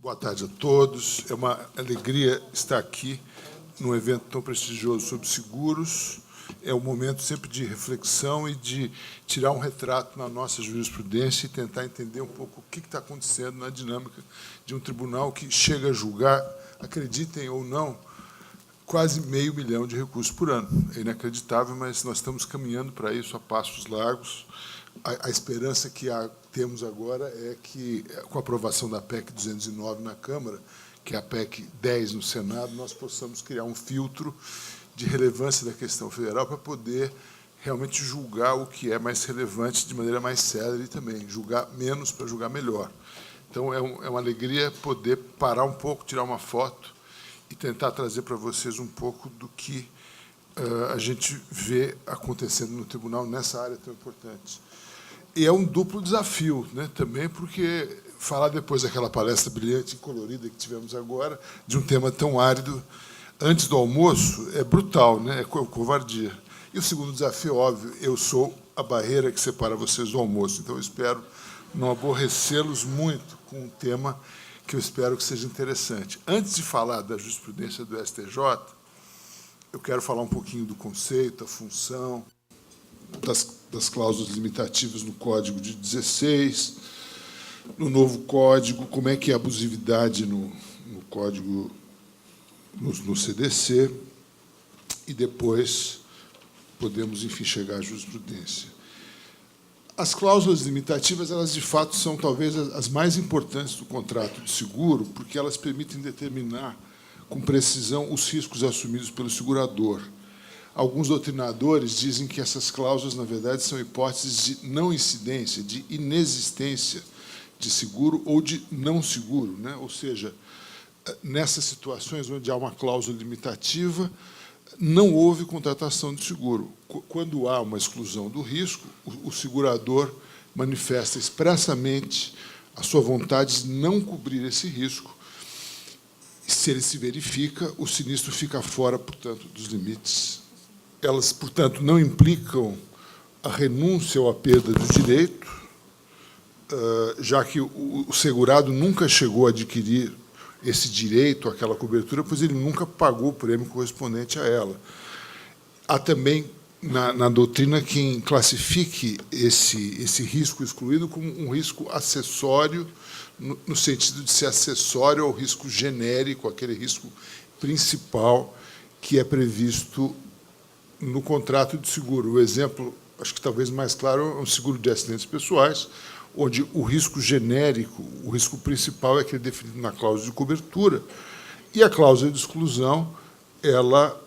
Boa tarde a todos. É uma alegria estar aqui num evento tão prestigioso sobre seguros. É um momento sempre de reflexão e de tirar um retrato na nossa jurisprudência e tentar entender um pouco o que está acontecendo na dinâmica de um tribunal que chega a julgar, acreditem ou não, quase 500 mil de recursos por ano. É inacreditável, mas nós estamos caminhando para isso a passos largos. A esperança que temos agora é que, com a aprovação da PEC 209 na Câmara, que é a PEC 10 no Senado, nós possamos criar um filtro de relevância da questão federal para poder realmente julgar o que é mais relevante de maneira mais célere também, julgar menos para julgar melhor. Então, é uma alegria poder parar um pouco, tirar uma foto e tentar trazer para vocês um pouco do que a gente vê acontecendo no tribunal nessa área tão importante. E é um duplo desafio, né, também, porque falar depois daquela palestra brilhante e colorida que tivemos agora, de um tema tão árido, antes do almoço, é brutal, né, é covardia. E o segundo desafio, óbvio, eu sou a barreira que separa vocês do almoço, então eu espero não aborrecê-los muito com um tema que eu espero que seja interessante. Antes de falar da jurisprudência do STJ, eu quero falar um pouquinho do conceito, a função, das cláusulas limitativas no Código de 16, no novo Código, como é que é a abusividade no Código, no CDC, e depois podemos, enfim, chegar à jurisprudência. As cláusulas limitativas, elas, de fato, são talvez as mais importantes do contrato de seguro, porque elas permitem determinar com precisão os riscos assumidos pelo segurador. Alguns doutrinadores dizem que essas cláusulas, na verdade, são hipóteses de não incidência, de inexistência de seguro ou de não seguro, né? Ou seja, nessas situações onde há uma cláusula limitativa, não houve contratação de seguro. Quando há uma exclusão do risco, o segurador manifesta expressamente a sua vontade de não cobrir esse risco. Se ele se verifica, o sinistro fica fora, portanto, dos limites. Elas, portanto, não implicam a renúncia ou a perda do direito, já que o segurado nunca chegou a adquirir esse direito, aquela cobertura, pois ele nunca pagou o prêmio correspondente a ela. Há também, na doutrina, quem classifique esse risco excluído como um risco acessório, no sentido de ser acessório ao risco genérico, aquele risco principal que é previsto no contrato de seguro. O exemplo, acho que talvez mais claro, é um seguro de acidentes pessoais, onde o risco genérico, o risco principal é aquele definido na cláusula de cobertura, e a cláusula de exclusão, ela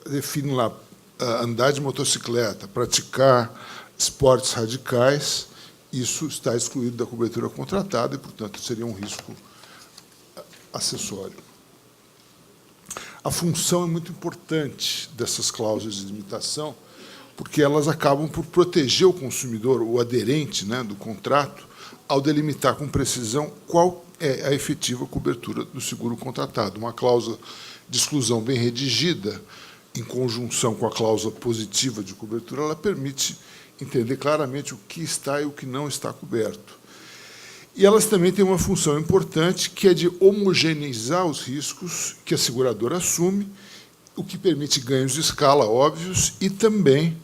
define lá andar de motocicleta, praticar esportes radicais, isso está excluído da cobertura contratada e, portanto, seria um risco acessório. A função é muito importante dessas cláusulas de limitação, porque elas acabam por proteger o consumidor, o aderente, né, do contrato, ao delimitar com precisão qual é a efetiva cobertura do seguro contratado. Uma cláusula de exclusão bem redigida, em conjunção com a cláusula positiva de cobertura, ela permite entender claramente o que está e o que não está coberto. E elas também têm uma função importante, que é de homogeneizar os riscos que a seguradora assume, o que permite ganhos de escala óbvios e também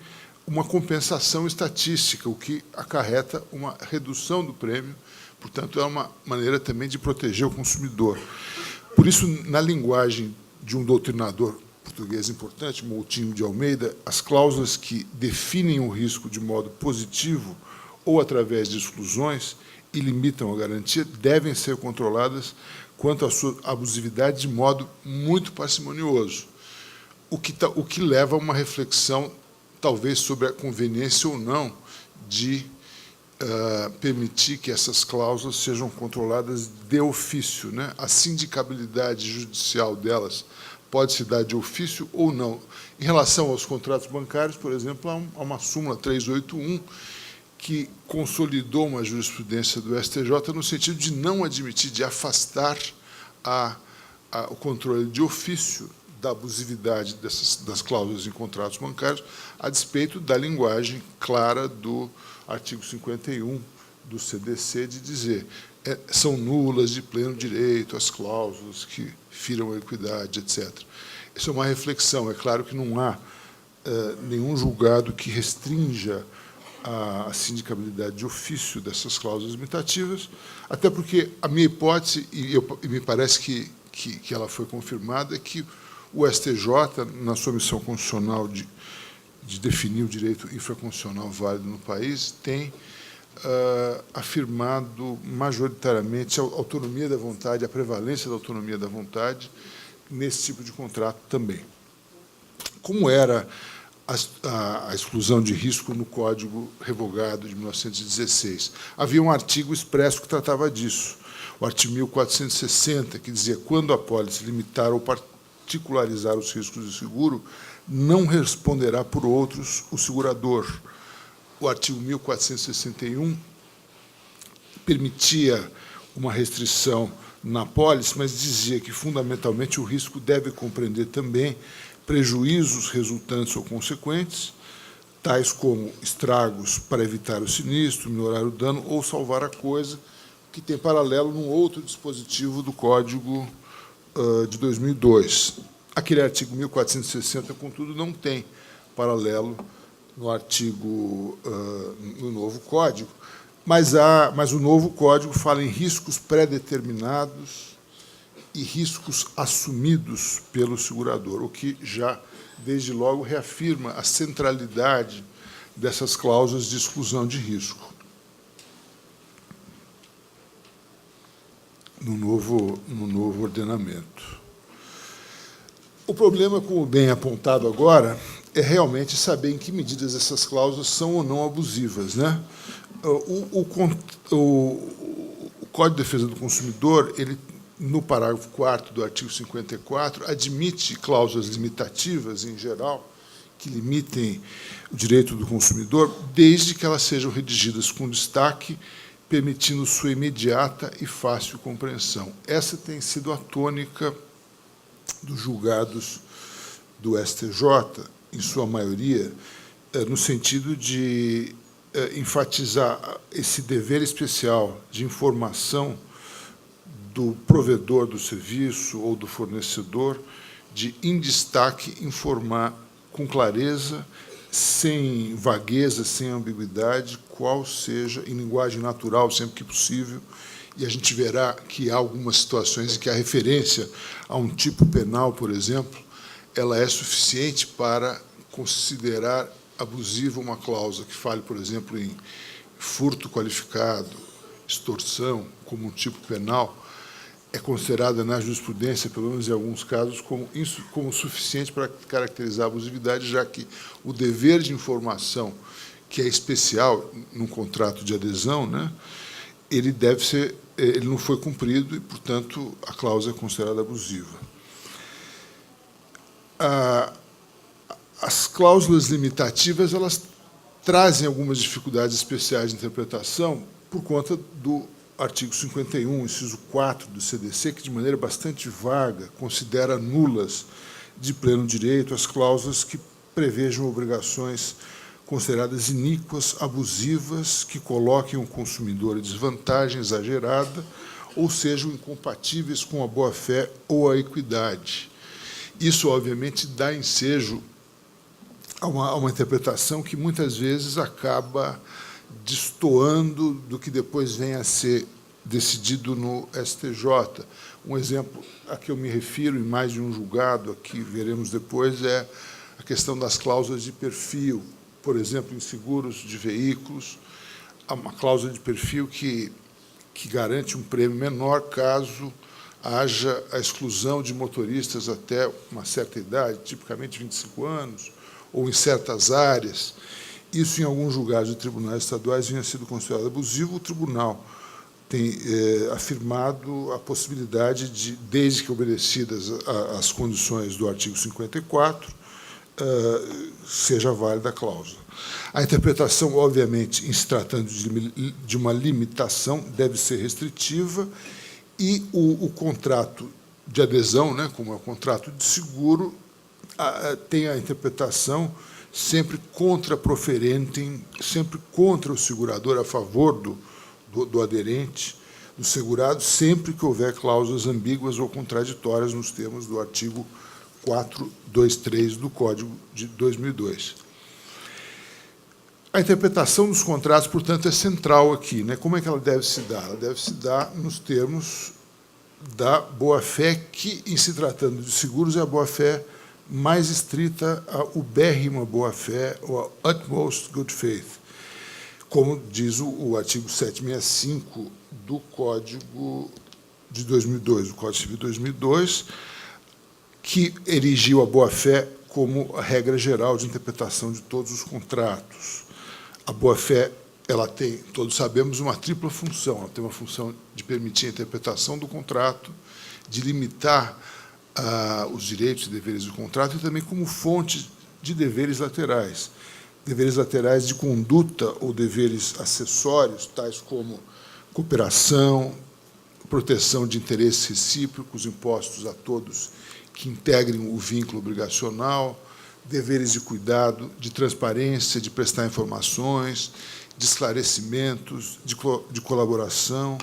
uma compensação estatística, o que acarreta uma redução do prêmio. Portanto, é uma maneira também de proteger o consumidor. Por isso, na linguagem de um doutrinador português importante, Moutinho de Almeida, as cláusulas que definem o risco de modo positivo ou através de exclusões e limitam a garantia devem ser controladas quanto à sua abusividade de modo muito parcimonioso, o que leva a uma reflexão, talvez, sobre a conveniência ou não de permitir que essas cláusulas sejam controladas de ofício, né? A sindicabilidade judicial delas pode se dar de ofício ou não. Em relação aos contratos bancários, por exemplo, há uma súmula 381 que consolidou uma jurisprudência do STJ no sentido de não admitir, de afastar o controle de ofício da abusividade das cláusulas em contratos bancários, a despeito da linguagem clara do artigo 51 do CDC, de dizer são nulas de pleno direito as cláusulas que firam a equidade, etc. Isso é uma reflexão. É claro que não há nenhum julgado que restrinja a sindicabilidade de ofício dessas cláusulas limitativas, até porque a minha hipótese, e me parece que ela foi confirmada, é que o STJ, na sua missão constitucional de definir o direito infraconstitucional válido no país, tem afirmado majoritariamente a autonomia da vontade, a prevalência da autonomia da vontade nesse tipo de contrato também. Como era a exclusão de risco no Código Revogado de 1916? Havia um artigo expresso que tratava disso, o artigo 1460, que dizia: quando a apólice limitar ou particularizar os riscos de seguro, não responderá por outros o segurador. O artigo 1461 permitia uma restrição na apólice, mas dizia que, fundamentalmente, o risco deve compreender também prejuízos resultantes ou consequentes, tais como estragos para evitar o sinistro, minorar o dano ou salvar a coisa, que tem paralelo num outro dispositivo do Código de 2002. Aquele artigo 1460, contudo, não tem paralelo no artigo, no novo Código, mas o novo Código fala em riscos pré-determinados e riscos assumidos pelo segurador, o que já, desde logo, reafirma a centralidade dessas cláusulas de exclusão de risco no novo ordenamento. O problema, como bem apontado agora, é realmente saber em que medidas essas cláusulas são ou não abusivas, né? O Código de Defesa do Consumidor, ele, no parágrafo 4º do artigo 54, admite cláusulas limitativas, em geral, que limitem o direito do consumidor, desde que elas sejam redigidas com destaque, permitindo sua imediata e fácil compreensão. Essa tem sido a tônica dos julgados do STJ, em sua maioria, no sentido de enfatizar esse dever especial de informação do provedor do serviço ou do fornecedor, de, em destaque, informar com clareza, sem vagueza, sem ambiguidade, qual seja, em linguagem natural, sempre que possível, e a gente verá que há algumas situações em que a referência a um tipo penal, por exemplo, ela é suficiente para considerar abusiva uma cláusula que fale, por exemplo, em furto qualificado, extorsão, como um tipo penal, é considerada na jurisprudência, pelo menos em alguns casos, como suficiente para caracterizar a abusividade, já que o dever de informação, que é especial num contrato de adesão, né, ele não foi cumprido e, portanto, a cláusula é considerada abusiva. As cláusulas limitativas, elas trazem algumas dificuldades especiais de interpretação por conta do artigo 51, inciso 4 do CDC, que, de maneira bastante vaga, considera nulas de pleno direito as cláusulas que prevejam obrigações consideradas iníquas, abusivas, que coloquem o consumidor em desvantagem exagerada ou sejam incompatíveis com a boa-fé ou a equidade. Isso, obviamente, dá ensejo a uma interpretação que, muitas vezes, acaba destoando do que depois vem a ser decidido no STJ. Um exemplo a que eu me refiro, em mais de um julgado, aqui veremos depois, é a questão das cláusulas de perfil. Por exemplo, em seguros de veículos, há uma cláusula de perfil que garante um prêmio menor caso haja a exclusão de motoristas até uma certa idade, tipicamente 25 anos, ou em certas áreas. Isso, em alguns julgados de tribunais estaduais, vinha sido considerado abusivo. O tribunal tem afirmado a possibilidade de, desde que obedecidas as condições do artigo 54, seja válida a cláusula. A interpretação, obviamente, em se tratando de uma limitação, deve ser restritiva, e o contrato de adesão, né, como é o contrato de seguro, tem a interpretação sempre contra proferentem, sempre contra o segurador, a favor do aderente, do segurado, sempre que houver cláusulas ambíguas ou contraditórias nos termos do artigo 423 do Código de 2002. A interpretação dos contratos, portanto, é central aqui, né? Como é que ela deve se dar? Ela deve se dar nos termos da boa-fé, que, em se tratando de seguros, é a boa-fé mais estrita, a ubérrima boa-fé, ou a utmost good faith, como diz o artigo 765 do Código de 2002, o Código Civil de 2002, que erigiu a boa-fé como a regra geral de interpretação de todos os contratos. A boa-fé, ela tem, todos sabemos, uma tripla função. Ela tem uma função de permitir a interpretação do contrato, de limitar os direitos e deveres do contrato, e também como fonte de deveres laterais de conduta ou deveres acessórios, tais como cooperação, proteção de interesses recíprocos impostos a todos que integrem o vínculo obrigacional, deveres de cuidado, de transparência, de prestar informações, de esclarecimentos, de colaboração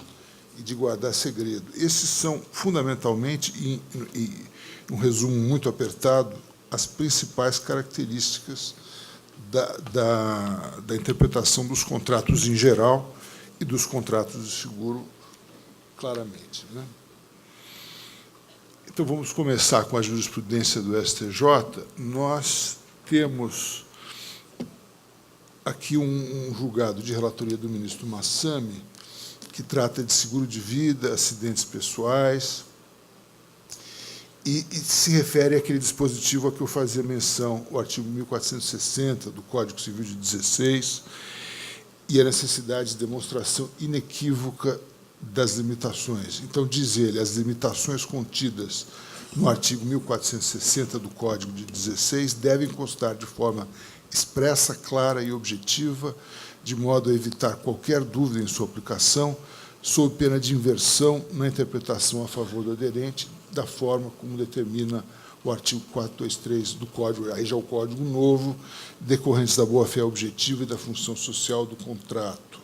e de guardar segredo. Esses são, fundamentalmente, em um resumo muito apertado, as principais características da interpretação dos contratos em geral e dos contratos de seguro claramente, né? Então, vamos começar com a jurisprudência do STJ. Nós temos aqui um julgado de relatoria do ministro Massami, que trata de seguro de vida, acidentes pessoais, e se refere àquele dispositivo a que eu fazia menção, o artigo 1460 do Código Civil de 16, e a necessidade de demonstração inequívoca das limitações. Então, diz ele, as limitações contidas no artigo 1460 do Código de 16 devem constar de forma expressa, clara e objetiva, de modo a evitar qualquer dúvida em sua aplicação, sob pena de inversão na interpretação a favor do aderente, da forma como determina o artigo 423 do Código, aí já o Código Novo, decorrentes da boa-fé objetiva e da função social do contrato.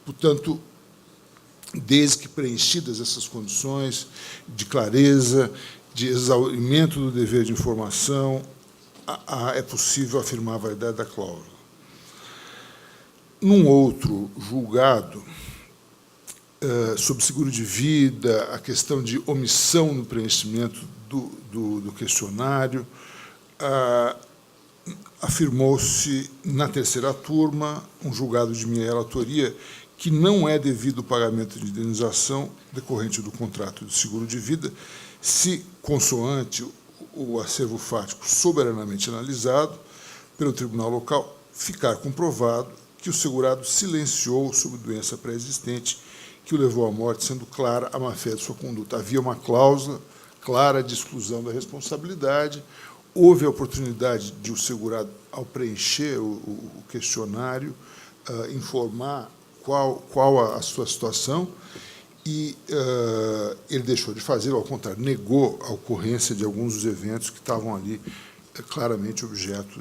Portanto, desde que preenchidas essas condições de clareza, de exaurimento do dever de informação, é possível afirmar a validade da cláusula. Num outro julgado, sobre seguro de vida, a questão de omissão no preenchimento do questionário, afirmou-se, na terceira turma, um julgado de minha relatoria, que não é devido o pagamento de indenização decorrente do contrato de seguro de vida, se, consoante o acervo fático soberanamente analisado pelo tribunal local, ficar comprovado que o segurado silenciou sobre doença pré-existente que o levou à morte, sendo clara a má-fé de sua conduta. Havia uma cláusula clara de exclusão da responsabilidade, houve a oportunidade de o segurado, ao preencher o questionário, informar qual a sua situação, e ele deixou de fazê-lo, ao contrário, negou a ocorrência de alguns dos eventos que estavam ali claramente objeto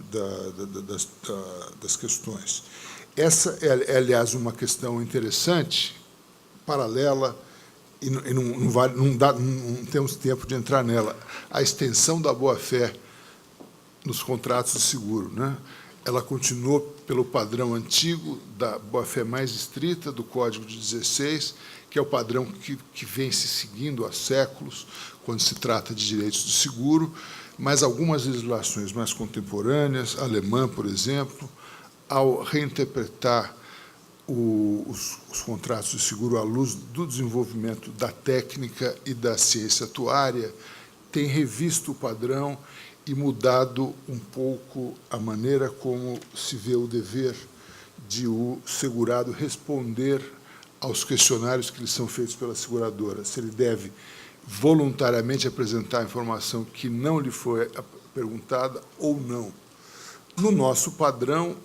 das questões. Essa é, aliás, uma questão interessante, paralela, e não temos tempo de entrar nela, a extensão da boa-fé nos contratos de seguro, né? Ela continuou pelo padrão antigo da boa-fé mais estrita do Código de 16, que é o padrão que vem se seguindo há séculos, quando se trata de direitos de seguro, mas algumas legislações mais contemporâneas, a alemã, por exemplo, ao reinterpretar os contratos de seguro à luz do desenvolvimento da técnica e da ciência atuária, tem revisto o padrão e mudado um pouco a maneira como se vê o dever de o segurado responder aos questionários que lhe são feitos pela seguradora, se ele deve voluntariamente apresentar a informação que não lhe foi perguntada ou não. No nosso padrão,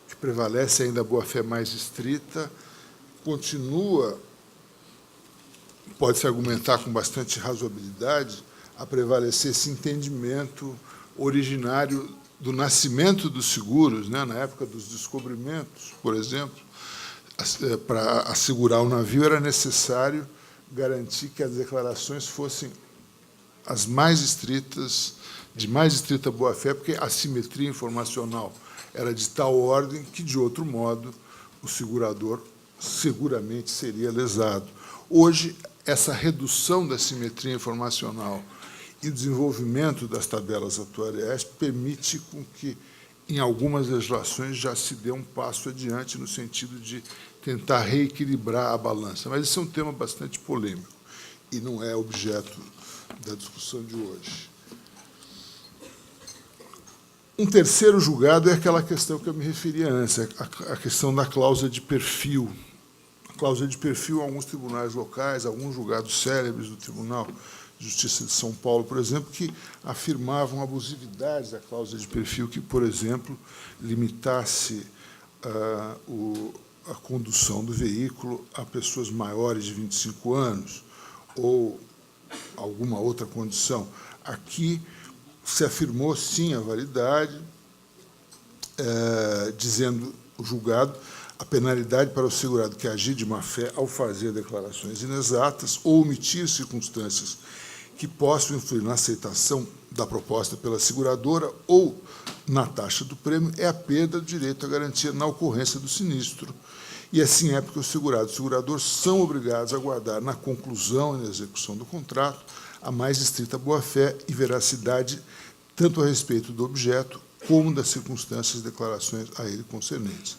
que prevalece ainda a boa-fé mais estrita, continua, pode-se argumentar com bastante razoabilidade, a prevalecer esse entendimento originário do nascimento dos seguros, né, na época dos descobrimentos, por exemplo, para assegurar o navio era necessário garantir que as declarações fossem as mais estritas, de mais estrita boa-fé, porque a simetria informacional era de tal ordem que, de outro modo, o segurador seguramente seria lesado. Hoje, essa redução da simetria informacional e o desenvolvimento das tabelas atuariais permite com que, em algumas legislações, já se dê um passo adiante no sentido de tentar reequilibrar a balança. Mas esse é um tema bastante polêmico e não é objeto da discussão de hoje. Um terceiro julgado é aquela questão que eu me referi antes, a questão da cláusula de perfil. A cláusula de perfil, alguns tribunais locais, alguns julgados célebres do Tribunal de Justiça de São Paulo, por exemplo, que afirmavam abusividades da cláusula de perfil, que, por exemplo, limitasse a condução do veículo a pessoas maiores de 25 anos ou alguma outra condição. Aqui se afirmou, sim, a validade, dizendo o julgado a penalidade para o segurado que agir de má-fé ao fazer declarações inexatas ou omitir circunstâncias que possam influir na aceitação da proposta pela seguradora ou na taxa do prêmio é a perda do direito à garantia na ocorrência do sinistro. E assim é porque o segurado e o segurador são obrigados a guardar na conclusão e na execução do contrato a mais estrita boa-fé e veracidade, tanto a respeito do objeto como das circunstâncias e declarações a ele concernentes.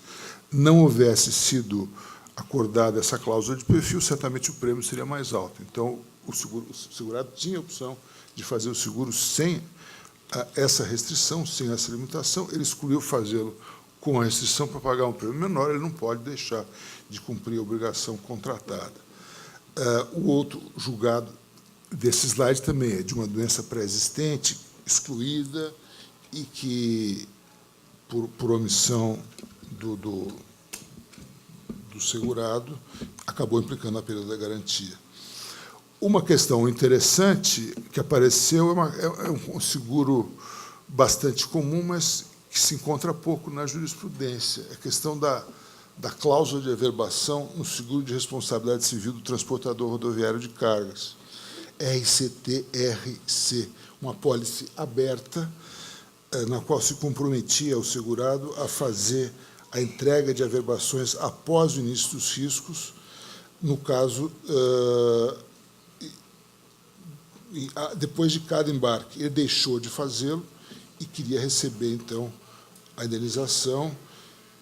Não houvesse sido acordada essa cláusula de perfil, certamente o prêmio seria mais alto. Então, o segurado tinha a opção de fazer o seguro sem essa restrição, sem essa limitação. Ele escolheu fazê-lo com a restrição para pagar um prêmio menor, ele não pode deixar de cumprir a obrigação contratada. O outro julgado desse slide também é de uma doença pré-existente, excluída, e que, por omissão do segurado, acabou implicando a perda da garantia. Uma questão interessante que apareceu é um seguro bastante comum, mas que se encontra pouco na jurisprudência, é a questão da cláusula de averbação no seguro de responsabilidade civil do transportador rodoviário de cargas, RCT-RC, uma apólice aberta, na qual se comprometia o segurado a fazer a entrega de averbações após o início dos riscos, no caso, depois de cada embarque. Ele deixou de fazê-lo e queria receber, então, a indenização,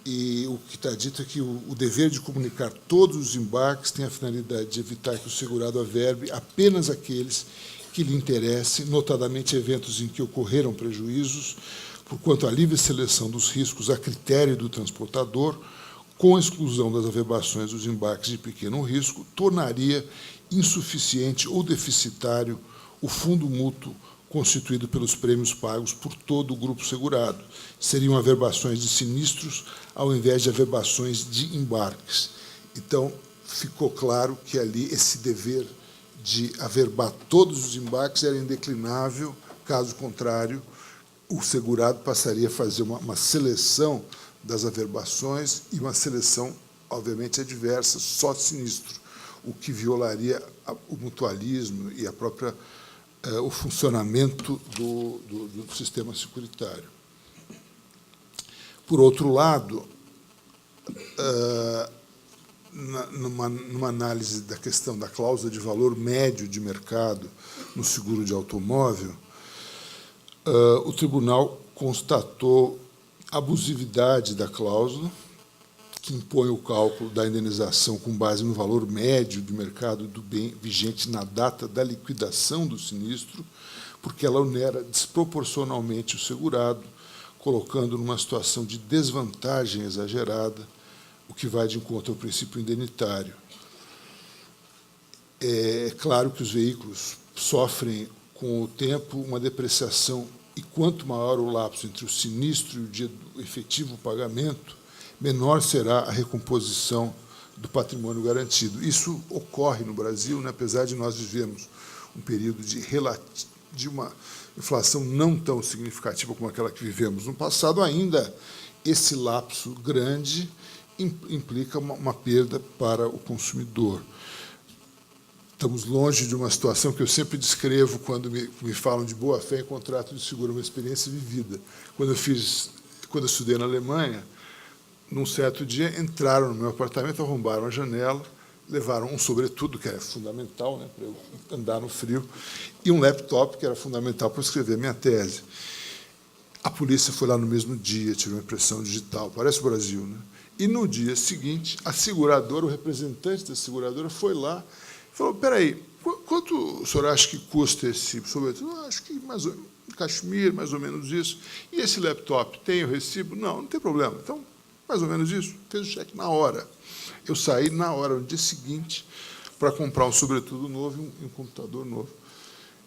e o que está dito é que o dever de comunicar todos os embarques tem a finalidade de evitar que o segurado averbe apenas aqueles que lhe interessem, notadamente eventos em que ocorreram prejuízos, porquanto a livre seleção dos riscos a critério do transportador, com a exclusão das averbações dos embarques de pequeno risco, tornaria insuficiente ou deficitário o fundo mútuo constituído pelos prêmios pagos por todo o grupo segurado. Seriam averbações de sinistros ao invés de averbações de embarques. Então, ficou claro que ali esse dever de averbar todos os embarques era indeclinável, caso contrário, o segurado passaria a fazer uma seleção das averbações e uma seleção, obviamente, adversa, só sinistro, o que violaria o mutualismo e o funcionamento do sistema securitário. Por outro lado, numa análise da questão da cláusula de valor médio de mercado no seguro de automóvel, o tribunal constatou abusividade da cláusula, que impõe o cálculo da indenização com base no valor médio de mercado do bem vigente na data da liquidação do sinistro, porque ela onera desproporcionalmente o segurado, colocando numa situação de desvantagem exagerada, o que vai de encontro ao princípio indenitário. É claro que os veículos sofrem, com o tempo, uma depreciação, e quanto maior o lapso entre o sinistro e o dia do efetivo pagamento, menor será a recomposição do patrimônio garantido. Isso ocorre no Brasil, né, apesar de nós vivermos um período de uma inflação não tão significativa como aquela que vivemos no passado, ainda esse lapso grande implica uma perda para o consumidor. Estamos longe de uma situação que eu sempre descrevo quando me falam de boa-fé em contrato de seguro, uma experiência vivida. Quando eu estudei na Alemanha, num certo dia, entraram no meu apartamento, arrombaram a janela, levaram um sobretudo, que era fundamental, né, para eu andar no frio, e um laptop, que era fundamental para eu escrever minha tese. A polícia foi lá no mesmo dia, tirou uma impressão digital, parece o Brasil, né? E, no dia seguinte, a seguradora, o representante da seguradora, foi lá e falou, espera aí, quanto o senhor acha que custa esse sobretudo? Acho que mais ou, Cachemir, mais ou menos isso. E esse laptop, tem o recibo? Não tem problema. Então, mais ou menos isso. Fez o cheque na hora. Eu saí na hora, no dia seguinte, para comprar um sobretudo novo e um computador novo.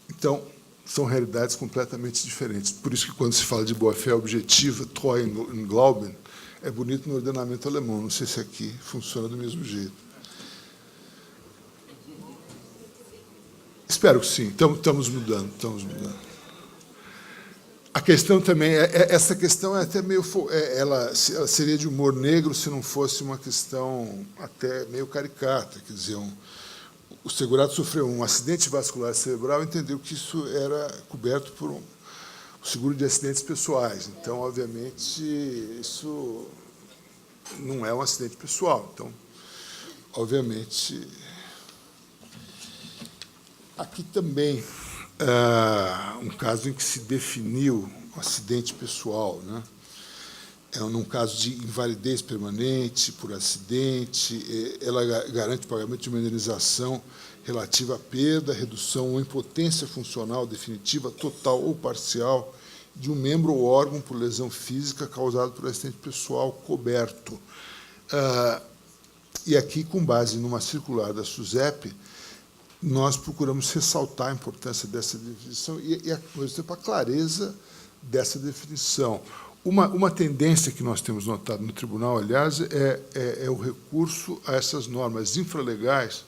Então, são realidades completamente diferentes. Por isso que, quando se fala de boa-fé objetiva, Treu und Glauben, é bonito no ordenamento alemão. Não sei se aqui funciona do mesmo jeito. Espero que sim. Estamos mudando. A questão também, essa questão é até meio, ela seria de humor negro se não fosse uma questão até meio caricata. Quer dizer, o segurado sofreu um acidente vascular cerebral e entendeu que isso era coberto por o seguro de acidentes pessoais. Então, obviamente, isso não é um acidente pessoal. Então, obviamente, aqui também um caso em que se definiu um acidente pessoal, né? Num caso de invalidez permanente por acidente, ela garante o pagamento de uma indenização relativa à perda, redução ou impotência funcional definitiva, total ou parcial, de um membro ou órgão por lesão física causada por acidente pessoal coberto. E aqui, com base numa circular da SUSEP, nós procuramos ressaltar a importância dessa definição e ao mesmo tempo, a clareza dessa definição. Uma tendência que nós temos notado no tribunal, aliás, é o recurso a essas normas infralegais,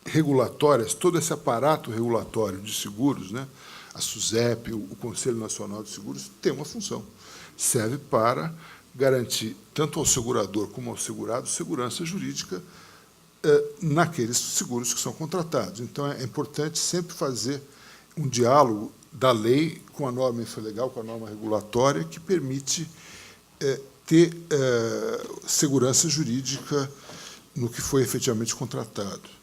regulatórias, todo esse aparato regulatório de seguros, né? A SUSEP, o Conselho Nacional de Seguros, tem uma função. Serve para garantir, tanto ao segurador como ao segurado, segurança jurídica naqueles seguros que são contratados. Então, é importante sempre fazer um diálogo da lei com a norma infralegal, com a norma regulatória, que permite ter segurança jurídica no que foi efetivamente contratado.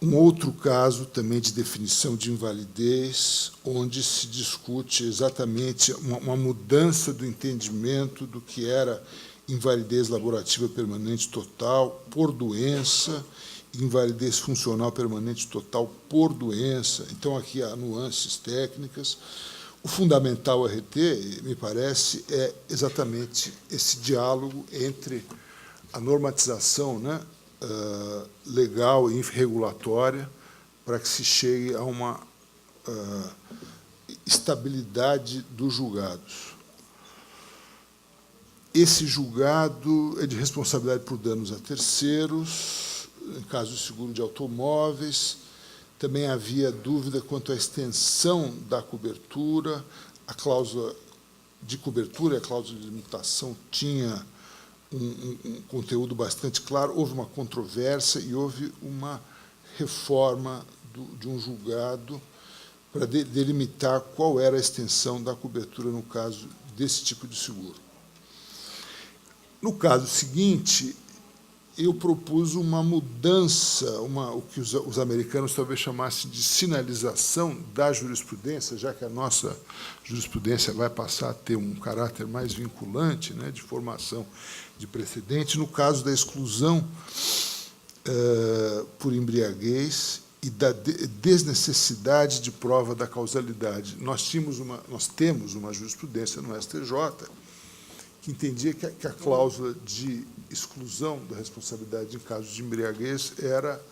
Um outro caso também de definição de invalidez, onde se discute exatamente uma mudança do entendimento do que era invalidez laborativa permanente total por doença, invalidez funcional permanente total por doença. Então, aqui há nuances técnicas. O fundamental RT, me parece, é exatamente esse diálogo entre a normatização, né, legal e regulatória, para que se chegue a uma estabilidade dos julgados. Esse julgado é de responsabilidade por danos a terceiros, em caso de seguro de automóveis. Também havia dúvida quanto à extensão da cobertura. A cláusula de cobertura, a cláusula de limitação, tinha um conteúdo bastante claro. Houve uma controvérsia e houve uma reforma de um julgado para delimitar qual era a extensão da cobertura no caso desse tipo de seguro. No caso seguinte, eu propus uma mudança, o que os americanos talvez chamassem de sinalização da jurisprudência, já que a nossa jurisprudência vai passar a ter um caráter mais vinculante, né, de formação de precedente, no caso da exclusão por embriaguez e da desnecessidade de prova da causalidade. Nós temos uma jurisprudência no STJ que entendia que a cláusula de exclusão da responsabilidade em caso de embriaguez era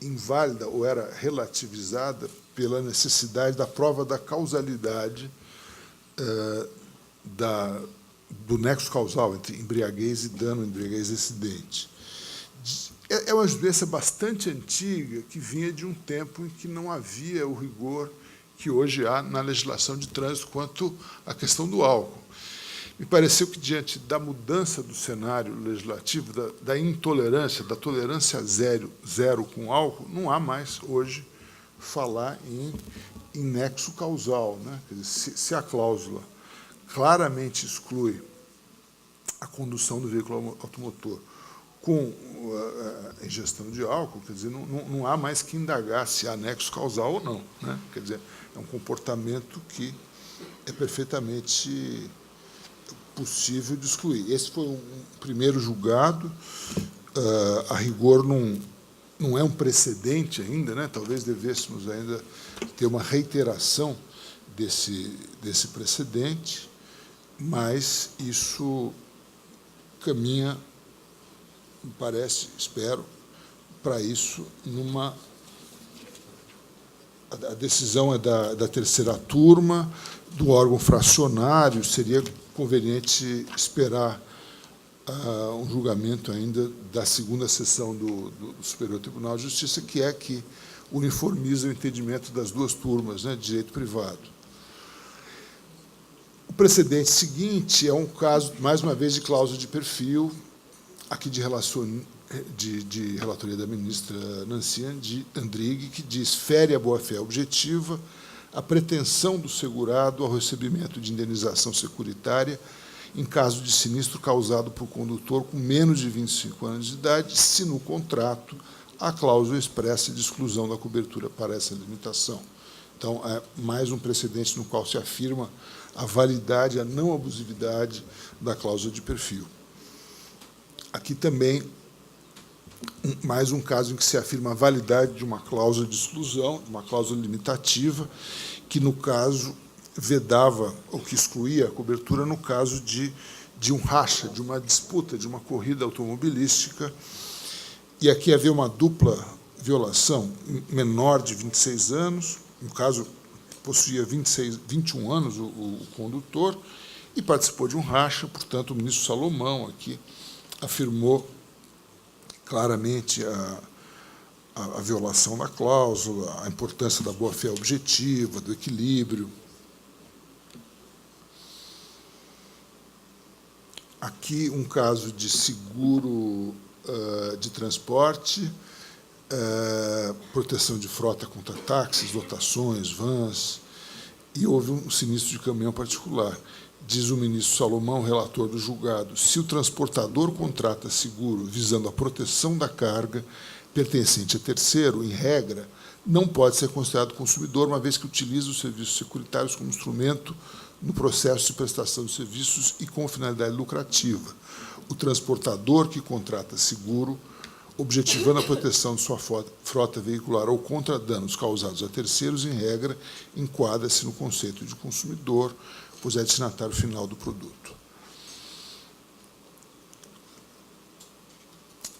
inválida ou era relativizada pela necessidade da prova da causalidade do nexo causal entre embriaguez e dano, embriaguez e acidente. É uma jurisprudência bastante antiga, que vinha de um tempo em que não havia o rigor que hoje há na legislação de trânsito quanto à questão do álcool. Me pareceu que, diante da mudança do cenário legislativo, da intolerância, da tolerância zero com álcool, não há mais, hoje, falar em nexo causal, né? Quer dizer, se a cláusula claramente exclui a condução do veículo automotor com a ingestão de álcool, quer dizer, não há mais que indagar se há nexo causal ou não, né? Quer dizer, é um comportamento que é perfeitamente possível de excluir. Esse foi um primeiro julgado. A rigor, não é um precedente ainda, né? Talvez devêssemos ainda ter uma reiteração desse precedente, mas isso caminha, me parece, espero, para isso, a decisão é da terceira turma, do órgão fracionário, seria conveniente esperar um julgamento ainda da segunda sessão do Superior Tribunal de Justiça, que uniformiza o entendimento das duas turmas, né, de direito privado. O precedente seguinte é um caso, mais uma vez, de cláusula de perfil, aqui de relatoria da ministra Nancy Andrighi, que diz: fere a boa-fé objetiva a pretensão do segurado ao recebimento de indenização securitária em caso de sinistro causado por condutor com menos de 25 anos de idade, se no contrato há cláusula expressa de exclusão da cobertura para essa limitação. Então, é mais um precedente no qual se afirma a validade, a não abusividade da cláusula de perfil. Aqui também, mais um caso em que se afirma a validade de uma cláusula de exclusão, uma cláusula limitativa, que, no caso, vedava ou que excluía a cobertura no caso de um racha, de uma disputa, de uma corrida automobilística. E aqui havia uma dupla violação, menor de 26 anos, no caso, possuía 21 anos o condutor, e participou de um racha. Portanto, o ministro Salomão aqui afirmou claramente a violação da cláusula, a importância da boa-fé objetiva, do equilíbrio. Aqui, um caso de seguro de transporte, proteção de frota contra táxis, lotações, vans, e houve um sinistro de caminhão particular. Diz o ministro Salomão, relator do julgado: se o transportador contrata seguro visando a proteção da carga pertencente a terceiro, em regra, não pode ser considerado consumidor, uma vez que utiliza os serviços securitários como instrumento no processo de prestação de serviços e com finalidade lucrativa. O transportador que contrata seguro, objetivando a proteção de sua frota veicular ou contra danos causados a terceiros, em regra, enquadra-se no conceito de consumidor, pois é destinatário final do produto.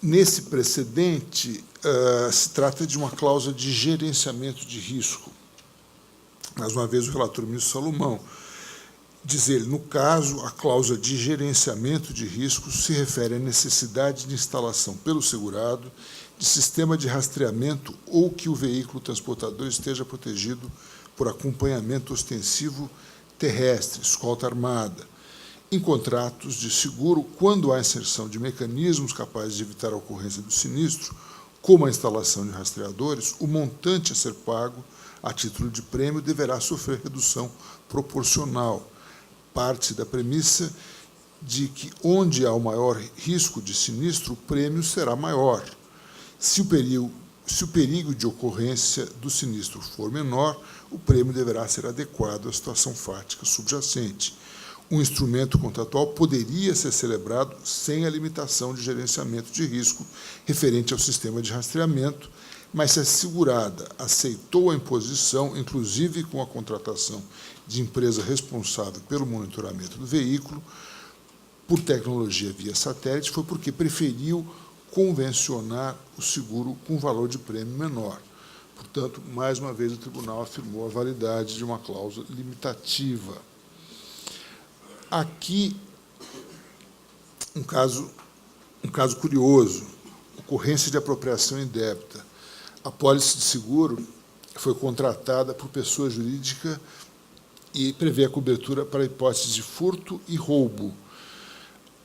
Nesse precedente, se trata de uma cláusula de gerenciamento de risco. Mais uma vez, o relator ministro Salomão diz ele: no caso, a cláusula de gerenciamento de risco se refere à necessidade de instalação pelo segurado de sistema de rastreamento ou que o veículo transportador esteja protegido por acompanhamento ostensivo terrestre, escolta armada, em contratos de seguro, quando há inserção de mecanismos capazes de evitar a ocorrência do sinistro, como a instalação de rastreadores, o montante a ser pago a título de prêmio deverá sofrer redução proporcional. Parte da premissa de que, onde há o maior risco de sinistro, o prêmio será maior. Se o perigo de ocorrência do sinistro for menor, o prêmio deverá ser adequado à situação fática subjacente. Um instrumento contratual poderia ser celebrado sem a limitação de gerenciamento de risco referente ao sistema de rastreamento, mas se a segurada aceitou a imposição, inclusive com a contratação de empresa responsável pelo monitoramento do veículo, por tecnologia via satélite, foi porque preferiu convencionar o seguro com valor de prêmio menor. Portanto, mais uma vez, o tribunal afirmou a validade de uma cláusula limitativa. Aqui, um caso curioso: ocorrência de apropriação indébita. A pólice de seguro foi contratada por pessoa jurídica e prevê a cobertura para hipóteses de furto e roubo.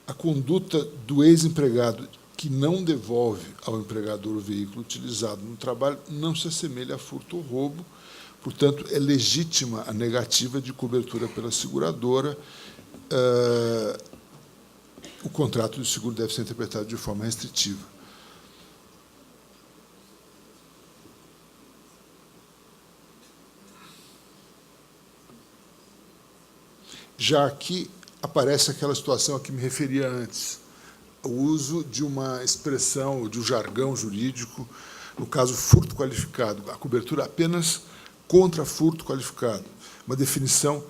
A conduta do ex-empregado que não devolve ao empregador o veículo utilizado no trabalho não se assemelha a furto ou roubo, portanto, é legítima a negativa de cobertura pela seguradora. O contrato de seguro deve ser interpretado de forma restritiva. Já aqui aparece aquela situação a que me referia antes, o uso de uma expressão, de um jargão jurídico, no caso, furto qualificado, a cobertura apenas contra furto qualificado, uma definição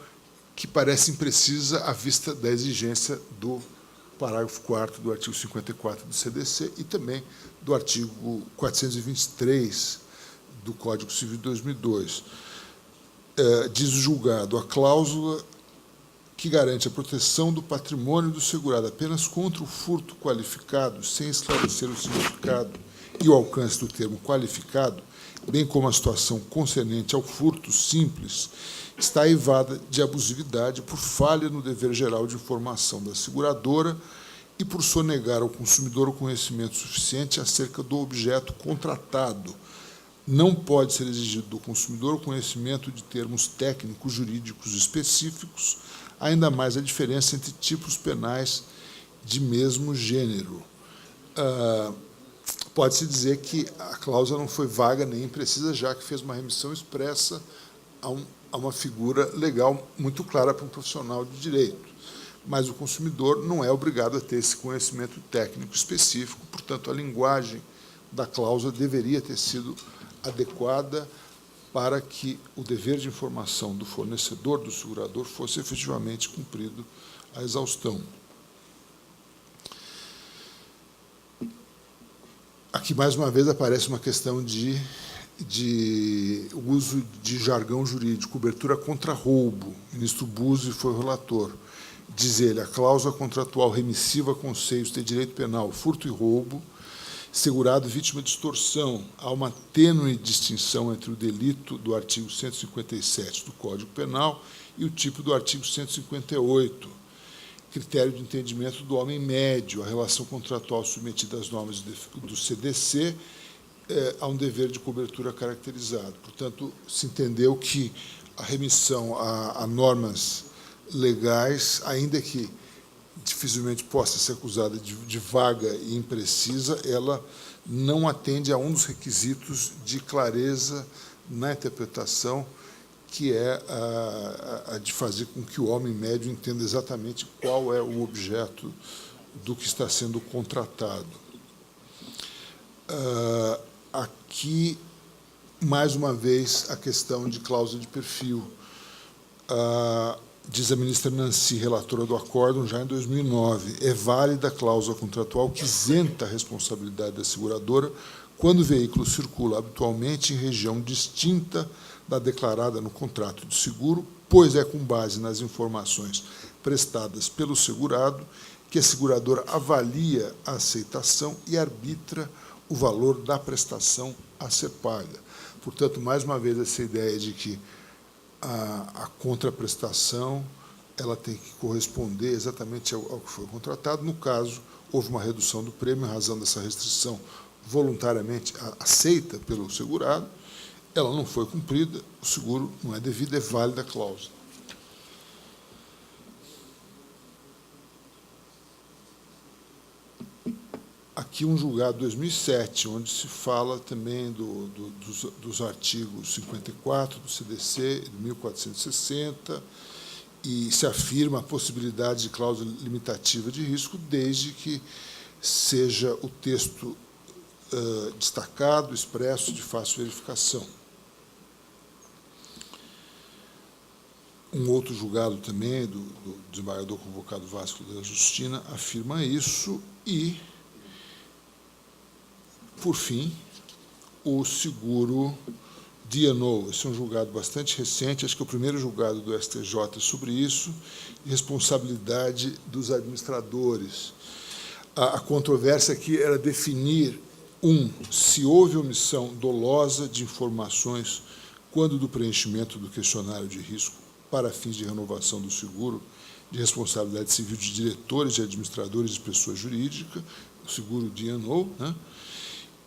que parece imprecisa à vista da exigência do parágrafo 4º do artigo 54 do CDC e também do artigo 423 do Código Civil de 2002. Diz o julgado, a cláusula que garante a proteção do patrimônio do segurado apenas contra o furto qualificado, sem esclarecer o significado e o alcance do termo qualificado, bem como a situação concernente ao furto simples, está aivada de abusividade por falha no dever geral de informação da seguradora e por sonegar ao consumidor o conhecimento suficiente acerca do objeto contratado. Não pode ser exigido do consumidor o conhecimento de termos técnicos jurídicos específicos, ainda mais a diferença entre tipos penais de mesmo gênero. Pode-se dizer que a cláusula não foi vaga nem imprecisa, já que fez uma remissão expressa a uma figura legal muito clara para um profissional de direito. Mas o consumidor não é obrigado a ter esse conhecimento técnico específico, portanto, a linguagem da cláusula deveria ter sido adequada para que o dever de informação do fornecedor, do segurador, fosse efetivamente cumprido à exaustão. Aqui, mais uma vez, aparece uma questão de uso de jargão jurídico, cobertura contra roubo. O ministro Buzzi foi o relator. Diz ele, a cláusula contratual remissiva a conceitos de direito penal, furto e roubo, segurado vítima de extorsão. Há uma tênue distinção entre o delito do artigo 157 do Código Penal e o tipo do artigo 158, critério de entendimento do homem médio, a relação contratual submetida às normas do CDC, há um dever de cobertura caracterizado. Portanto, se entendeu que a remissão a normas legais, ainda que dificilmente possa ser acusada de vaga e imprecisa, ela não atende a um dos requisitos de clareza na interpretação, que é a de fazer com que o homem médio entenda exatamente qual é o objeto do que está sendo contratado. Aqui, mais uma vez, a questão de cláusula de perfil. Diz a ministra Nancy, relatora do acórdão, já em 2009, é válida a cláusula contratual que isenta a responsabilidade da seguradora quando o veículo circula habitualmente em região distinta da declarada no contrato de seguro, pois é com base nas informações prestadas pelo segurado que a seguradora avalia a aceitação e arbitra o valor da prestação a ser paga. Portanto, mais uma vez, essa ideia de que a contraprestação ela tem que corresponder exatamente ao que foi contratado. No caso, houve uma redução do prêmio em razão dessa restrição voluntariamente aceita pelo segurado, ela não foi cumprida, o seguro não é devido, é válida a cláusula. Aqui um julgado de 2007, onde se fala também dos artigos 54 do CDC, de 1460, e se afirma a possibilidade de cláusula limitativa de risco, desde que seja o texto destacado, expresso, de fácil verificação. Um outro julgado também, do desembargador convocado Vasco da Justina, afirma isso, e, por fim, o seguro D&O. Esse é um julgado bastante recente, acho que é o primeiro julgado do STJ sobre isso, e responsabilidade dos administradores. A controvérsia aqui era definir, se houve omissão dolosa de informações quando do preenchimento do questionário de risco para fins de renovação do seguro de responsabilidade civil de diretores e administradores de pessoa jurídica, o seguro D&O, né?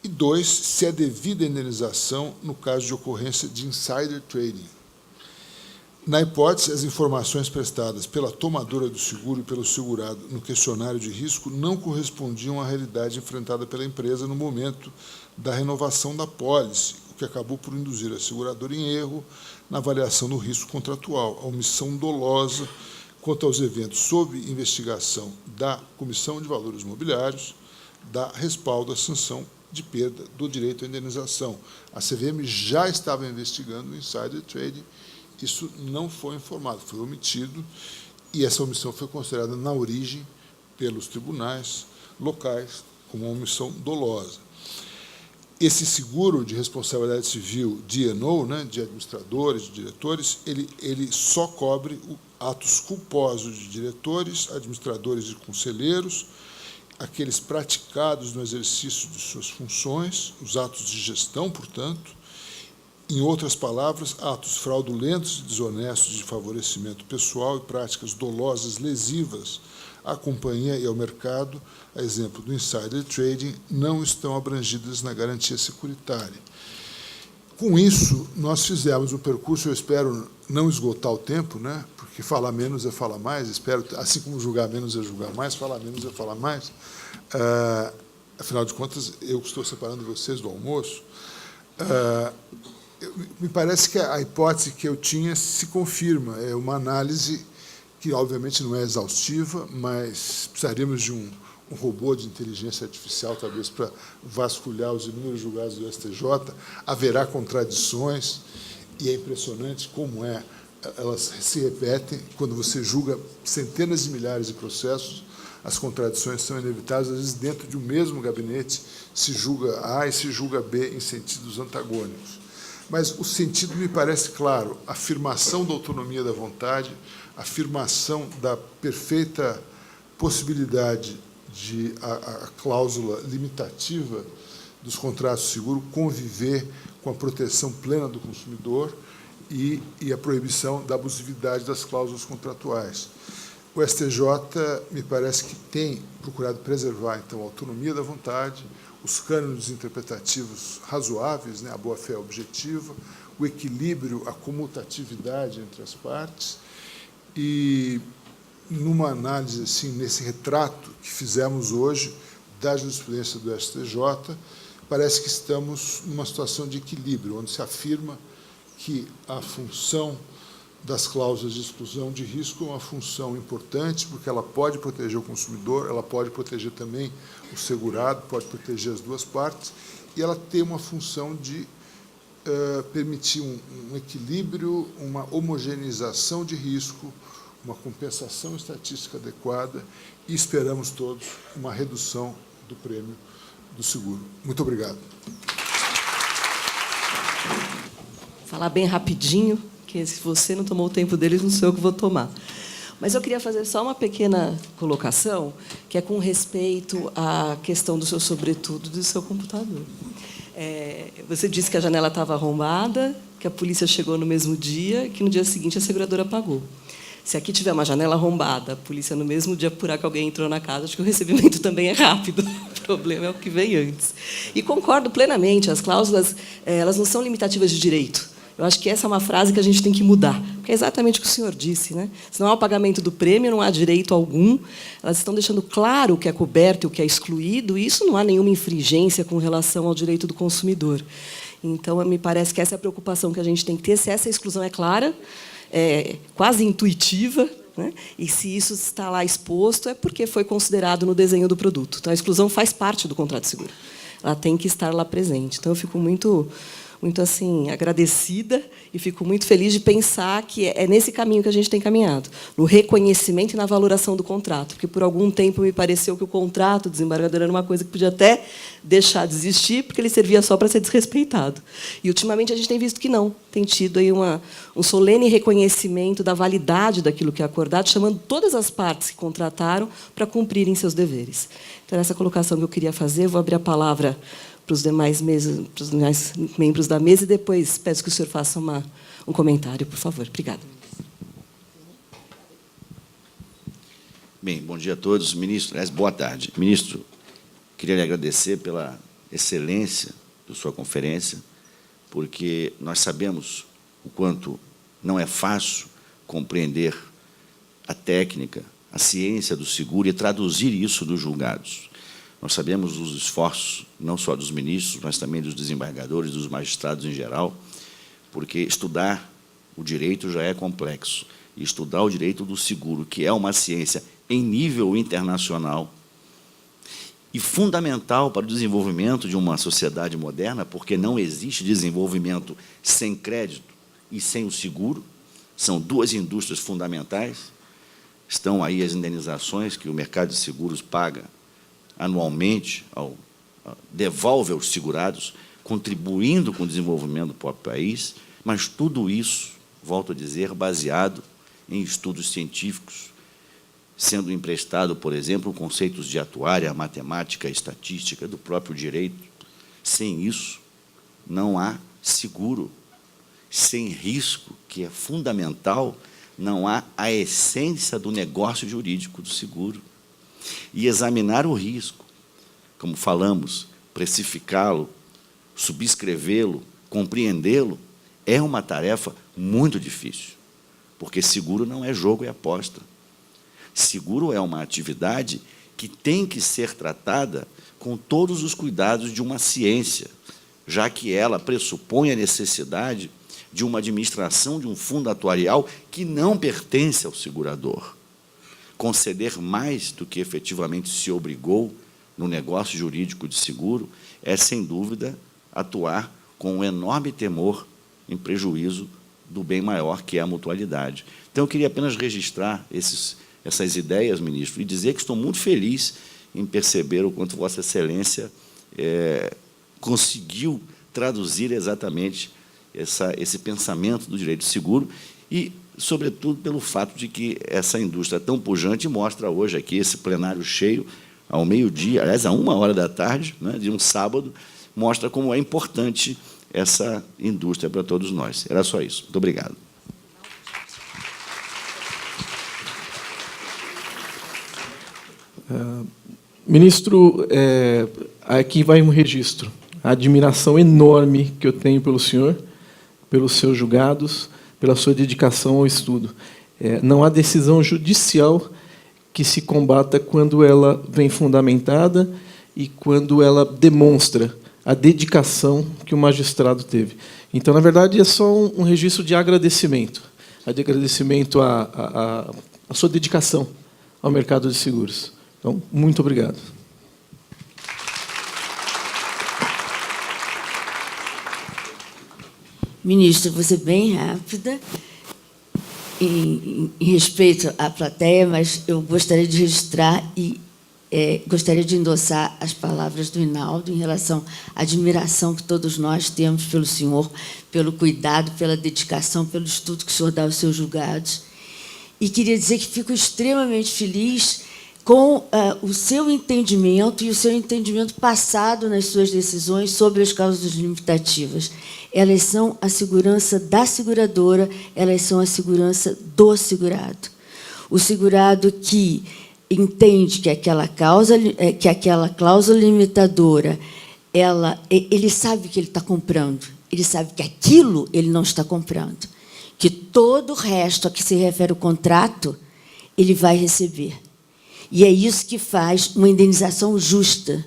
E 2, se é devida indenização no caso de ocorrência de insider trading. Na hipótese, as informações prestadas pela tomadora do seguro e pelo segurado no questionário de risco não correspondiam à realidade enfrentada pela empresa no momento da renovação da pólice, o que acabou por induzir a seguradora em erro na avaliação do risco contratual, a omissão dolosa quanto aos eventos sob investigação da Comissão de Valores Mobiliários, dá respaldo à sanção de perda do direito à indenização. A CVM já estava investigando o insider trading, isso não foi informado, foi omitido, e essa omissão foi considerada na origem pelos tribunais locais como uma omissão dolosa. Esse seguro de responsabilidade civil D&O, né, de administradores, de diretores, ele só cobre atos culposos de diretores, administradores e conselheiros, aqueles praticados no exercício de suas funções, os atos de gestão, portanto, em outras palavras, atos fraudulentos e desonestos de favorecimento pessoal e práticas dolosas lesivas à companhia e ao mercado, a exemplo do insider trading, não estão abrangidas na garantia securitária. Com isso, nós fizemos um percurso, eu espero não esgotar o tempo, né? Porque falar menos é falar mais, espero, assim como julgar menos é julgar mais, falar menos é falar mais. Afinal de contas, eu estou separando vocês do almoço. Me parece que a hipótese que eu tinha se confirma. É uma análise que, obviamente, não é exaustiva, mas precisaríamos de um robô de inteligência artificial, talvez, para vasculhar os inúmeros julgados do STJ. Haverá contradições, e é impressionante como elas se repetem. Quando você julga centenas de milhares de processos, as contradições são inevitáveis. Às vezes, dentro de um mesmo gabinete, se julga A e se julga B em sentidos antagônicos. Mas o sentido me parece claro: afirmação da autonomia da vontade, afirmação da perfeita possibilidade de a cláusula limitativa dos contratos de seguro conviver com a proteção plena do consumidor e a proibição da abusividade das cláusulas contratuais. O STJ me parece que tem procurado preservar, então, a autonomia da vontade, os cânones interpretativos razoáveis, né, a boa-fé objetiva, o equilíbrio, a comutatividade entre as partes, e, numa análise, assim, nesse retrato que fizemos hoje da jurisprudência do STJ, parece que estamos numa situação de equilíbrio, onde se afirma que a função das cláusulas de exclusão de risco é uma função importante, porque ela pode proteger o consumidor, ela pode proteger também o segurado, pode proteger as duas partes, e ela tem uma função de permitir um equilíbrio, uma homogeneização de risco, uma compensação estatística adequada, e esperamos todos uma redução do prêmio do seguro. Muito obrigado. Falar bem rapidinho, que se você não tomou o tempo deles, não sou eu que vou tomar. Mas eu queria fazer só uma pequena colocação, que é com respeito à questão do seu sobretudo do seu computador. Você disse que a janela estava arrombada, que a polícia chegou no mesmo dia, que no dia seguinte a seguradora pagou. Se aqui tiver uma janela arrombada, a polícia no mesmo dia apurar que alguém entrou na casa, acho que o recebimento também é rápido. O problema é o que vem antes. E concordo plenamente, as cláusulas elas não são limitativas de direito. Eu acho que essa é uma frase que a gente tem que mudar, porque é exatamente o que o senhor disse, né? Se não há o pagamento do prêmio, não há direito algum. Elas estão deixando claro o que é coberto e o que é excluído, e isso não há nenhuma infringência com relação ao direito do consumidor. Então, me parece que essa é a preocupação que a gente tem que ter. Se essa exclusão é clara, quase intuitiva, né? E se isso está lá exposto, é porque foi considerado no desenho do produto. Então, a exclusão faz parte do contrato de seguro. Ela tem que estar lá presente. Então, eu fico muito assim, agradecida e fico muito feliz de pensar que é nesse caminho que a gente tem caminhado, no reconhecimento e na valoração do contrato, porque por algum tempo me pareceu que o contrato desembargador era uma coisa que podia até deixar de existir, porque ele servia só para ser desrespeitado. E, ultimamente, a gente tem visto que não. Tem tido aí um solene reconhecimento da validade daquilo que é acordado, chamando todas as partes que contrataram para cumprirem seus deveres. Então, essa colocação que eu queria fazer, eu vou abrir a palavra para os demais membros da mesa e depois peço que o senhor faça um comentário, por favor. Obrigada. Bem, bom dia a todos. Ministro, boa tarde. Ministro, queria lhe agradecer pela excelência da sua conferência, porque nós sabemos o quanto não é fácil compreender a técnica, a ciência do seguro e traduzir isso dos julgados. Nós sabemos dos esforços, não só dos ministros, mas também dos desembargadores, dos magistrados em geral, porque estudar o direito já é complexo. E estudar o direito do seguro, que é uma ciência em nível internacional e fundamental para o desenvolvimento de uma sociedade moderna, porque não existe desenvolvimento sem crédito e sem o seguro. São duas indústrias fundamentais. Estão aí as indenizações que o mercado de seguros paga anualmente, devolve aos segurados, contribuindo com o desenvolvimento do próprio país, mas tudo isso, volto a dizer, baseado em estudos científicos, sendo emprestado, por exemplo, conceitos de atuária, matemática, estatística, do próprio direito. Sem isso, não há seguro. Sem risco, que é fundamental, não há a essência do negócio jurídico do seguro. E examinar o risco, como falamos, precificá-lo, subscrevê-lo, compreendê-lo, é uma tarefa muito difícil, porque seguro não é jogo e aposta. Seguro é uma atividade que tem que ser tratada com todos os cuidados de uma ciência, já que ela pressupõe a necessidade de uma administração de um fundo atuarial que não pertence ao segurador. Conceder mais do que efetivamente se obrigou no negócio jurídico de seguro é, sem dúvida, atuar com um enorme temor em prejuízo do bem maior, que é a mutualidade. Então, eu queria apenas registrar essas ideias, ministro, e dizer que estou muito feliz em perceber o quanto Vossa Excelência conseguiu traduzir exatamente esse pensamento do direito seguro e, sobretudo, pelo fato de que essa indústria tão pujante mostra hoje aqui esse plenário cheio, ao meio-dia, aliás, a 13h, né, de um sábado, mostra como é importante essa indústria para todos nós. Era só isso. Muito obrigado. Ministro, aqui vai um registro. A admiração enorme que eu tenho pelo senhor, pelos seus julgados, pela sua dedicação ao estudo. Não há decisão judicial que se combata quando ela vem fundamentada e quando ela demonstra a dedicação que o magistrado teve. Então, na verdade, é só um registro de agradecimento. De agradecimento à sua dedicação ao mercado de seguros. Então, muito obrigado. Ministro, vou ser bem rápida em respeito à plateia, mas eu gostaria de registrar e gostaria de endossar as palavras do Hinaldo em relação à admiração que todos nós temos pelo senhor, pelo cuidado, pela dedicação, pelo estudo que o senhor dá aos seus julgados. E queria dizer que fico extremamente feliz com o seu entendimento e o seu entendimento passado nas suas decisões sobre as causas limitativas. Elas são a segurança da seguradora, elas são a segurança do segurado. O segurado que entende que aquela cláusula limitadora, ele sabe que ele está comprando, ele sabe que aquilo ele não está comprando, que todo o resto a que se refere o contrato, ele vai receber. E é isso que faz uma indenização justa.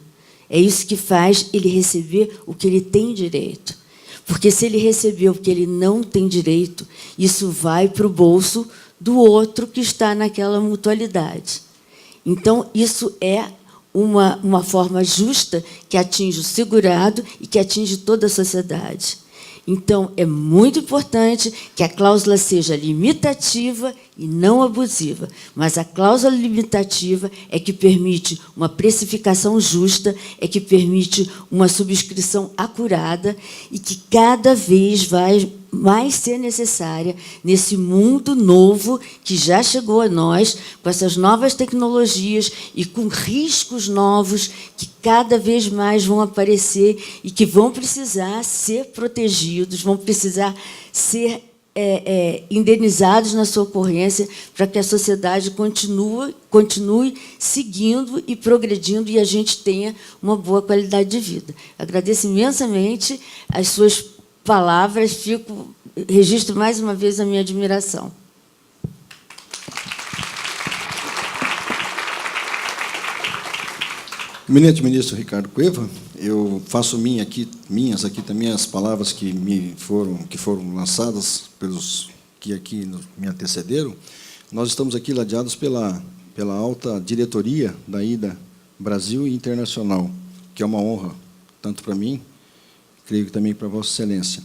É isso que faz ele receber o que ele tem direito. Porque, se ele recebeu o que ele não tem direito, isso vai para o bolso do outro que está naquela mutualidade. Então, isso é uma forma justa que atinge o segurado e que atinge toda a sociedade. Então, é muito importante que a cláusula seja limitativa e não abusiva. Mas a cláusula limitativa é que permite uma precificação justa, é que permite uma subscrição acurada e que cada vez vai mais ser necessária nesse mundo novo que já chegou a nós, com essas novas tecnologias e com riscos novos que cada vez mais vão aparecer e que vão precisar ser protegidos, vão precisar ser indenizados na sua ocorrência, para que a sociedade continue seguindo e progredindo e a gente tenha uma boa qualidade de vida. Agradeço imensamente as suas palavras, registro mais uma vez a minha admiração. Eminente ministro Ricardo Cueva, eu faço minhas aqui também as palavras que foram lançadas pelos que aqui me antecederam. Nós estamos aqui ladeados pela alta diretoria da IDA Brasil e Internacional, que é uma honra, tanto para mim, creio que também para Vossa Excelência.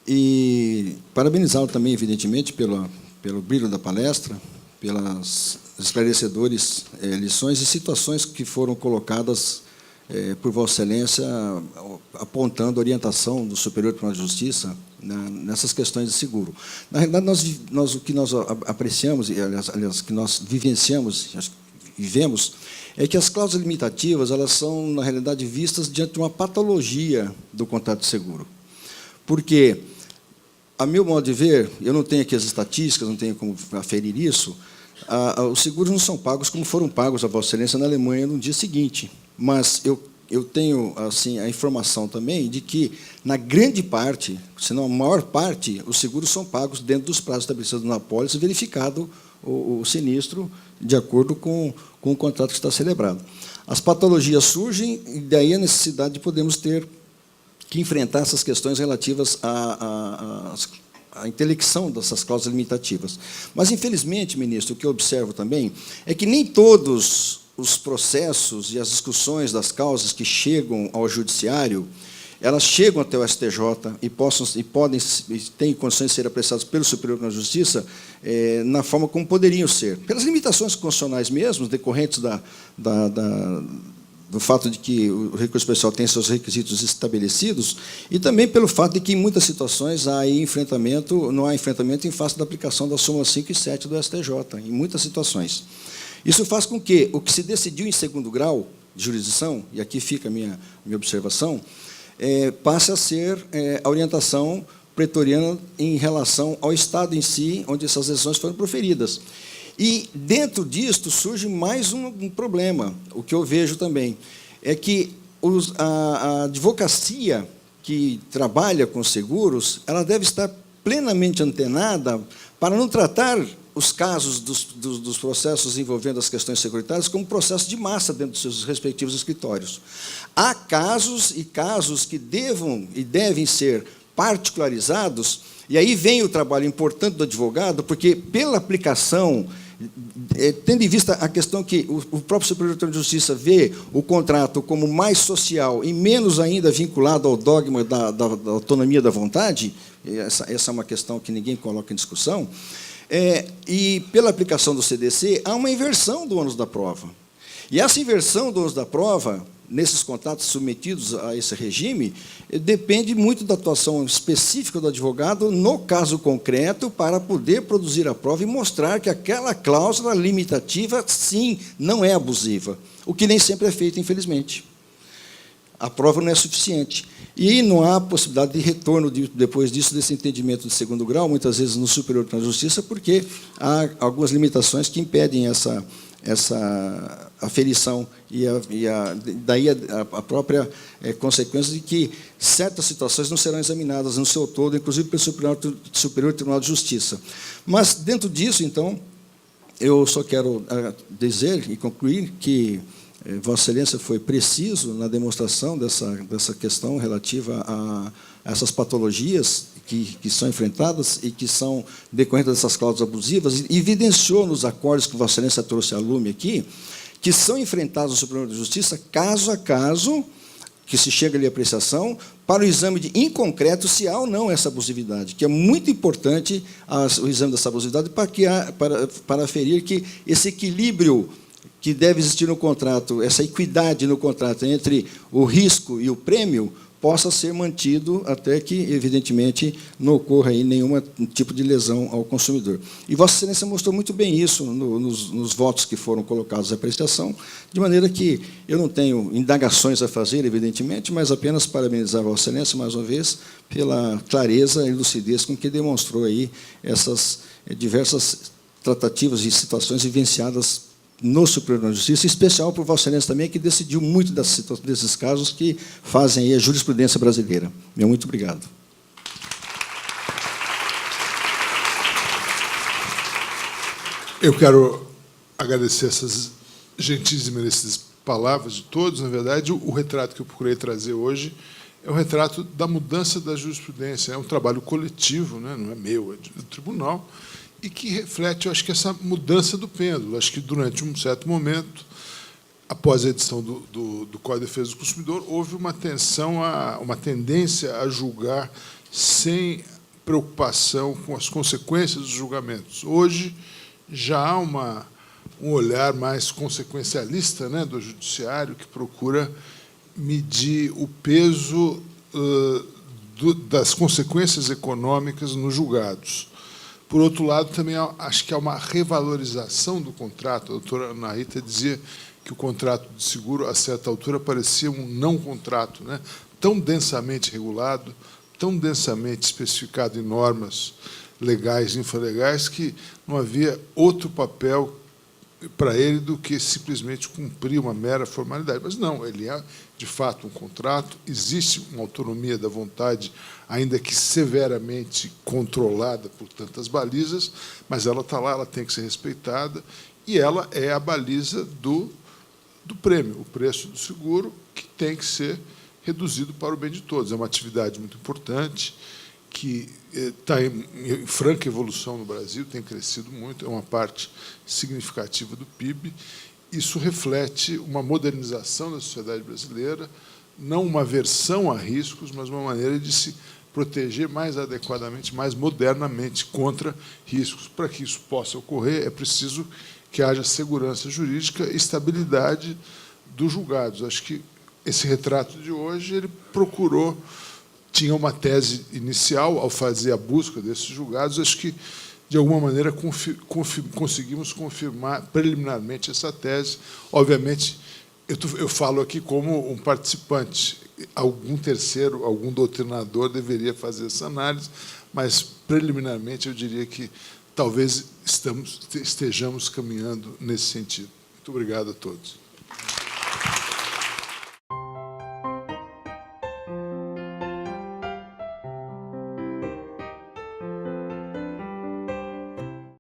E parabenizá-lo também, evidentemente, pelo brilho da palestra, pelas esclarecedores lições e situações que foram colocadas por Vossa Excelência, apontando a orientação do Superior Tribunal de Justiça nessas questões de seguro. Na realidade, o que nós apreciamos, e aliás, que nós vivenciamos e vemos, é que as cláusulas limitativas elas são, na realidade, vistas diante de uma patologia do contrato de seguro. Porque, a meu modo de ver, eu não tenho aqui as estatísticas, não tenho como aferir isso, os seguros não são pagos como foram pagos a Vossa Excelência na Alemanha no dia seguinte. Mas eu tenho assim a informação também de que, na grande parte, se não a maior parte, os seguros são pagos dentro dos prazos estabelecidos na apólice, verificado o sinistro de acordo com o contrato que está celebrado. As patologias surgem e daí a necessidade de podermos ter que enfrentar essas questões relativas a intelecção dessas cláusulas limitativas. Mas, infelizmente, ministro, o que eu observo também é que nem todos os processos e as discussões das causas que chegam ao judiciário, elas chegam até o STJ e têm condições de ser apreciadas pelo Superior Tribunal de Justiça na forma como poderiam ser. Pelas limitações constitucionais mesmo, decorrentes do fato de que o recurso especial tem seus requisitos estabelecidos, e também pelo fato de que, em muitas situações, não há enfrentamento em face da aplicação da súmula 5 e 7 do STJ, em muitas situações. Isso faz com que o que se decidiu em segundo grau de jurisdição, e aqui fica a minha observação, passe a ser a orientação pretoriana em relação ao Estado em si, onde essas decisões foram proferidas. E, dentro disto, surge mais um problema. O que eu vejo também é que a advocacia que trabalha com seguros, ela deve estar plenamente antenada para não tratar os casos dos processos envolvendo as questões securitárias como processo de massa dentro dos seus respectivos escritórios. Há casos que devem ser particularizados, e aí vem o trabalho importante do advogado, porque, pela aplicação, tendo em vista a questão que o próprio Superior Tribunal de Justiça vê o contrato como mais social e menos ainda vinculado ao dogma da autonomia da vontade, essa é uma questão que ninguém coloca em discussão, e pela aplicação do CDC, há uma inversão do ônus da prova. E essa inversão do ônus da prova, nesses contratos submetidos a esse regime, depende muito da atuação específica do advogado no caso concreto para poder produzir a prova e mostrar que aquela cláusula limitativa, sim, não é abusiva, o que nem sempre é feito, infelizmente. A prova não é suficiente. E não há possibilidade de retorno, depois disso, desse entendimento de segundo grau, muitas vezes no Superior Tribunal de Justiça, porque há algumas limitações que impedem essa aferição e daí a própria consequência de que certas situações não serão examinadas no seu todo, inclusive pelo Superior Tribunal de Justiça. Mas, dentro disso, então, eu só quero dizer e concluir que Vossa Excelência foi preciso na demonstração dessa questão relativa a essas patologias que são enfrentadas e que são decorrentes dessas cláusulas abusivas, e evidenciou nos acordos que Vossa Excelência trouxe a lume aqui, que são enfrentados no Supremo Tribunal de Justiça, caso a caso, que se chega ali à apreciação, para o exame de inconcreto se há ou não essa abusividade, que é muito importante o exame dessa abusividade para aferir que esse equilíbrio que deve existir no contrato, essa equidade no contrato entre o risco e o prêmio, possa ser mantido até que, evidentemente, não ocorra aí nenhum tipo de lesão ao consumidor. E Vossa Excelência mostrou muito bem isso nos votos que foram colocados à apreciação, de maneira que eu não tenho indagações a fazer, evidentemente, mas apenas parabenizar Vossa Excelência, mais uma vez, pela clareza e lucidez com que demonstrou aí essas diversas tratativas e situações vivenciadas no Superior Tribunal de Justiça, em especial por Vossa Excelência também, que decidiu muito desses casos que fazem aí a jurisprudência brasileira. Meu muito obrigado. Eu quero agradecer essas gentis e merecidas palavras de todos. Na verdade, o retrato que eu procurei trazer hoje é o retrato da mudança da jurisprudência. É um trabalho coletivo, né? Não é meu, é do tribunal, e que reflete, eu acho que, essa mudança do pêndulo. Acho que, durante um certo momento, após a edição do Código de Defesa do Consumidor, houve uma tendência a julgar sem preocupação com as consequências dos julgamentos. Hoje, já há um olhar mais consequencialista, né, do judiciário, que procura medir o peso das consequências econômicas nos julgados. Por outro lado, também acho que há uma revalorização do contrato. A doutora Ana Rita dizia que o contrato de seguro, a certa altura, parecia um não-contrato, né? Tão densamente regulado, tão densamente especificado em normas legais e infralegais, que não havia outro papel para ele do que simplesmente cumprir uma mera formalidade. Mas não, ele é, de fato, um contrato, existe uma autonomia da vontade, ainda que severamente controlada por tantas balizas, mas ela está lá, ela tem que ser respeitada, e ela é a baliza do prêmio, o preço do seguro, que tem que ser reduzido para o bem de todos. É uma atividade muito importante, que está em franca evolução no Brasil, tem crescido muito, é uma parte significativa do PIB. Isso reflete uma modernização da sociedade brasileira, não uma aversão a riscos, mas uma maneira de se proteger mais adequadamente, mais modernamente contra riscos. Para que isso possa ocorrer, é preciso que haja segurança jurídica e estabilidade dos julgados. Acho que esse retrato de hoje ele procurou, tinha uma tese inicial ao fazer a busca desses julgados. Acho que, de alguma maneira, conseguimos confirmar preliminarmente essa tese. Obviamente, eu falo aqui como um participante. Algum terceiro, algum doutrinador deveria fazer essa análise, mas, preliminarmente, eu diria que talvez estejamos caminhando nesse sentido. Muito obrigado a todos.